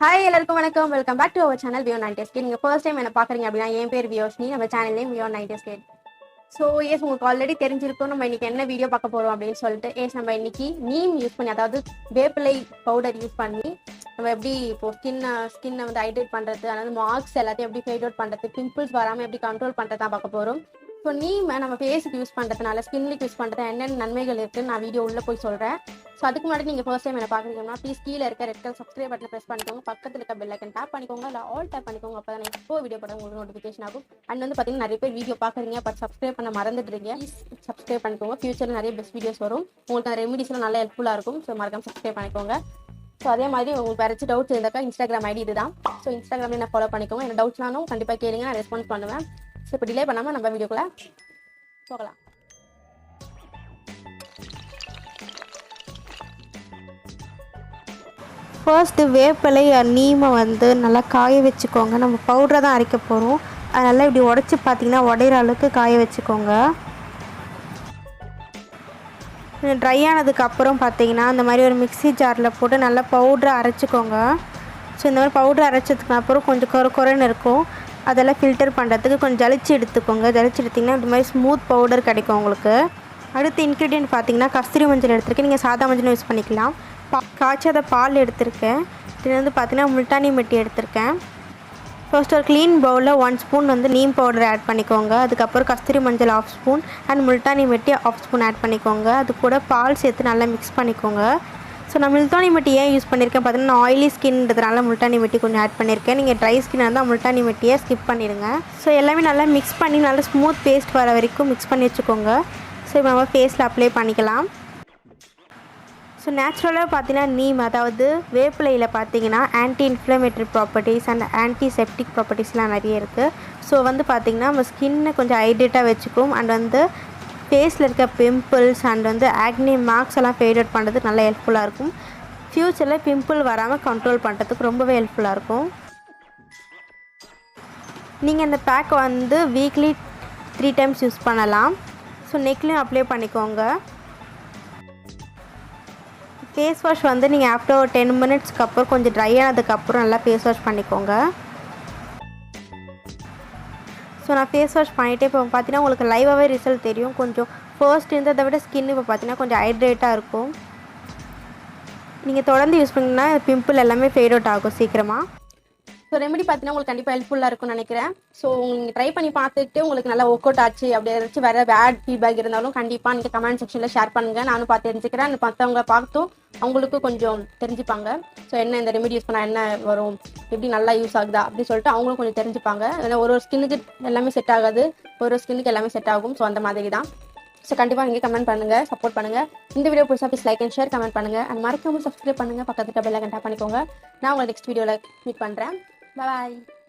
Hi எல்லாருக்கும் வணக்கம். Welcome back to our channel வியோ 90s. நீங்கள் ஃபர்ஸ்ட் டைம் என்ன பார்க்குறீங்க அப்படின்னா என் பேர் வியோஷ்னி. நம்ம சேனல்லேயும் வியோ 90s. ஸோ எஸ், உங்களுக்கு ஆல்ரெடி தெரிஞ்சிருக்கும் நம்ம இன்னைக்கு என்ன வீடியோ பார்க்க போகிறோம் அப்படின்னு சொல்லிட்டு. நம்ம இன்னைக்கு நீம் யூஸ் பண்ணி, அதாவது வேப்பிலை பவுடர் யூஸ் பண்ணி நம்ம எப்படி இப்போ ஸ்கின்னை வந்து ஹைட்ரேட் பண்ணுறது, அதாவது மார்க்ஸ் எல்லாத்தையும் எப்படி ஃபேட் அவுட் பண்ணுறது, பிம்பிள்ஸ் வராமல் எப்படி கண்ட்ரோல் பண்ணுறது தான் பார்க்க போகிறோம். ஸோ நீமை நம்ம ஃபேஸுக்கு யூஸ் பண்ணுறதுனால, ஸ்கின்னுக்கு யூஸ் பண்ணுறது என்னென்ன நன்மைகள் இருக்குன்னு நான் வீடியோ உள்ளே போய் சொல்கிறேன். ஸோ அதுக்கு முன்னாடி நீங்கள் ஃபர்ஸ்ட் டைம் என்ன பார்க்குறீங்கன்னா ப்ளீஸ் கீழே இருக்க ரெட் கலர் சப்ஸ்கிரைப் பட்டனை ப்ரெஸ் பண்ணிக்கோங்க. பக்கத்தில் இருக்க பெல் ஐக்கன் டேப் பண்ணிக்கோங்க, இல்லை ஆல் டேப் பண்ணிக்கோங்க. அப்போ தான் இப்போ வீடியோ போட உங்களுக்கு நோட்டிஃபிகேஷன் ஆகும். அண்ட் வந்து பார்த்தீங்கன்னா நிறைய பேர் வீடியோ பார்க்குறீங்க பட் சப்ஸ்கிரைப் பண்ண மறந்துடுறீங்க. ப்ளீஸ் சப்ஸ்கிரைப் பண்ணிக்கோங்க. ஃபியூச்சரில் நிறைய பெஸ்ட் வீடியோஸ் வரும். உங்களுக்கு அந்த ரெமிடிஸ்லாம் நல்லா ஹெல்ப்ஃபுல்லாக இருக்கும். ஸோ மறக்காம சப்ஸ்கிரைப் பண்ணிக்கோங்க. ஸோ அதே மாதிரி உங்களுக்கு வேறு டவுட்ஸ் இருந்தாக்கா இன்ஸ்டாகிராம் ஐடி இதுதான். ஸோ இன்ஸ்டாகிராமில் என்ன ஃபாலோ பண்ணிக்கோங்க. என்ன டவுட்ஸ்னாலும் கண்டிப்பாக கேளுங்க, நான் ரெஸ்பான்ஸ் பண்ணுவேன். ஸோ இப்போ டிலே பண்ணாமல் நம்ம வீடியோக்குள்ளே போகலாம். ஃபர்ஸ்ட்டு வேப்பிலை நீமை வந்து நல்லா காய வச்சுக்கோங்க. நம்ம பவுடரை தான் அரைக்க போகிறோம். அதனால் இப்படி உடச்சி பார்த்தீங்கன்னா உடையிற அளவுக்கு காய வச்சுக்கோங்க. ட்ரை ஆனதுக்கப்புறம் பார்த்தீங்கன்னா இந்த மாதிரி ஒரு மிக்ஸி ஜாரில் போட்டு நல்லா பவுட்ரை அரைச்சிக்கோங்க. ஸோ இந்த மாதிரி பவுட்ரு அரைச்சதுக்கு அப்புறம் கொஞ்சம் குறைன்னு இருக்கும். அதெல்லாம் ஃபில்டர் பண்ணுறதுக்கு கொஞ்சம் ஜலிச்சு எடுத்துக்கோங்க. ஜலிச்சு எடுத்திங்கன்னா இந்த மாதிரி ஸ்மூத் பவுடர் கிடைக்கும் உங்களுக்கு. அடுத்த இன்க்ரீடியன்ட் பார்த்தீங்கன்னா கஸ்தூரி மஞ்சள் எடுத்துருக்கேன். நீங்கள் சாதா மஞ்சள் யூஸ் பண்ணிக்கலாம். காய்ச்சாத பால் எடுத்திருக்கேன். இது வந்து பார்த்தீங்கன்னா முல்டானி மெட்டி எடுத்திருக்கேன். ஃபர்ஸ்ட் ஒரு க்ளீன் பவுலில் 1 ஸ்பூன் வந்து நீம் பவுடர் ஆட் பண்ணிக்கோங்க. அதுக்கப்புறம் கஸ்தூரி மஞ்சள் 1/2 ஸ்பூன் அண்ட் முல்டானி மெட்டி 1/2 ஸ்பூன் ஆட் பண்ணிக்கோங்க. அது கூட பால் சேர்த்து நல்லா மிக்ஸ் பண்ணிக்கோங்க. ஸோ நான் முல்டானி மெட்டி ஏன் யூஸ் பண்ணியிருக்கேன் பார்த்தீங்கன்னா, ஆயிலி ஸ்கின்றதுனால முல்டானி மெட்டி கொஞ்சம் ஆட் பண்ணியிருக்கேன். நீங்கள் ட்ரை ஸ்கின்னாக இருந்தால் முல்டானி மெட்டியை ஸ்கிப் பண்ணிடுங்க. ஸோ எல்லாமே நல்லா மிக்ஸ் பண்ணி நல்லா ஸ்மூத் பேஸ்ட் வர வரைக்கும் மிக்ஸ் பண்ணி வச்சுக்கோங்க. ஸோ இப்போ நம்ம ஃபேஸில் அப்ளை பண்ணிக்கலாம். ஸோ நேச்சுரலாக பார்த்தீங்கன்னா நீம், அதாவது வேப்பிலையில் பார்த்தீங்கன்னா anti inflammatory properties and antiseptic ப்ராப்பர்ட்டிஸ்லாம் நிறைய இருக்குது. ஸோ வந்து பார்த்திங்கன்னா நம்ம ஸ்கின்னை கொஞ்சம் ஹைட்ரேட்டாக வச்சுக்கும். அண்ட் வந்து ஃபேஸில் இருக்க பிம்பிள்ஸ் அண்ட் வந்து ஆக்னி மார்க்ஸ் எல்லாம் ஃபேட் அவுட் பண்ணுறதுக்கு நல்லா ஹெல்ப்ஃபுல்லாக இருக்கும். ஃப்யூச்சரில் பிம்பிள் வராமல் கண்ட்ரோல் பண்ணுறதுக்கு ரொம்பவே ஹெல்ப்ஃபுல்லாக இருக்கும். நீங்கள் இந்த பேக் வந்து வீக்லி 3 டைம்ஸ் யூஸ் பண்ணலாம். ஸோ நெக்லையும் அப்ளை பண்ணிக்கோங்க. ஃபேஸ் வாஷ் வந்து நீங்கள் ஆஃப்டர் ஒரு 10 மினிட்ஸ்க்கு அப்புறம் கொஞ்சம் ட்ரை ஆனதுக்கப்புறம் நல்லா ஃபேஸ் வாஷ் பண்ணிக்கோங்க. ஸோ நான் ஃபேஸ் வாஷ் பண்ணிவிட்டு இப்போ பார்த்தீங்கன்னா உங்களுக்கு லைவாகவே ரிசல்ட் தெரியும். கொஞ்சம் ஃபர்ஸ்ட் இருந்ததை விட ஸ்கின் இப்போ பார்த்தீங்கன்னா கொஞ்சம் ஹைட்ரேட்டாக இருக்கும். நீங்கள் தொடர்ந்து யூஸ் பண்ணிங்கன்னா பிம்பிள் எல்லாமே ஃபேட் அவுட் ஆகும் சீக்கிரமாக. ஸோ ரெமெடி பார்த்தீங்கன்னா உங்களுக்கு கண்டிப்பாக ஹெல்ப்ஃபுல்லாக இருக்கும்னு நினைக்கிறேன். ஸோ நீங்கள் ட்ரை பண்ணி பார்த்துட்டு உங்களுக்கு நல்லா ஒர்க் அவுட் ஆச்சு அப்படி ஏதாச்சும் வேறு பேட் ஃபீட்பேக் இருந்தாலும் கண்டிப்பாக நீங்கள் கமெண்ட் செக்ஷனில் ஷேர் பண்ணுங்கள். நானும் பார்த்து தெரிஞ்சுக்கிறேன். மற்றவங்க பார்த்தும் அவங்களுக்கும் கொஞ்சம் தெரிஞ்சுப்பாங்க. ஸோ என்ன இந்த ரெமெடி யூஸ் பண்ணால் என்ன வரும், எப்படி நல்லா யூஸ் ஆகுதா அப்படின்னு சொல்லிட்டு அவங்களும் கொஞ்சம் தெரிஞ்சுப்பாங்க. ஏன்னா ஒரு ஸ்கின்னுக்கு எல்லாமே செட் ஆகாது, ஒரு ஸ்கின்னுக்கு எல்லாமே செட் ஆகும். ஸோ அந்த மாதிரி தான். ஸோ கண்டிப்பாக நீங்கள் கமெண்ட் பண்ணுங்கள், சப்போர்ட் பண்ணுங்கள். இந்த வீடியோ பிடிச்சா please like and share, comment பண்ணுங்கள். அண்ட் மறக்காமல் சப்ஸ்கிரைப் பண்ணுங்கள். பக்கத்துக்கு பெல் ஐக்கன் டேப் பண்ணிக்கோங்க. நான் உங்களை நெக்ஸ்ட் வீடியோவில் மீட் பண்ணுறேன். Bye bye.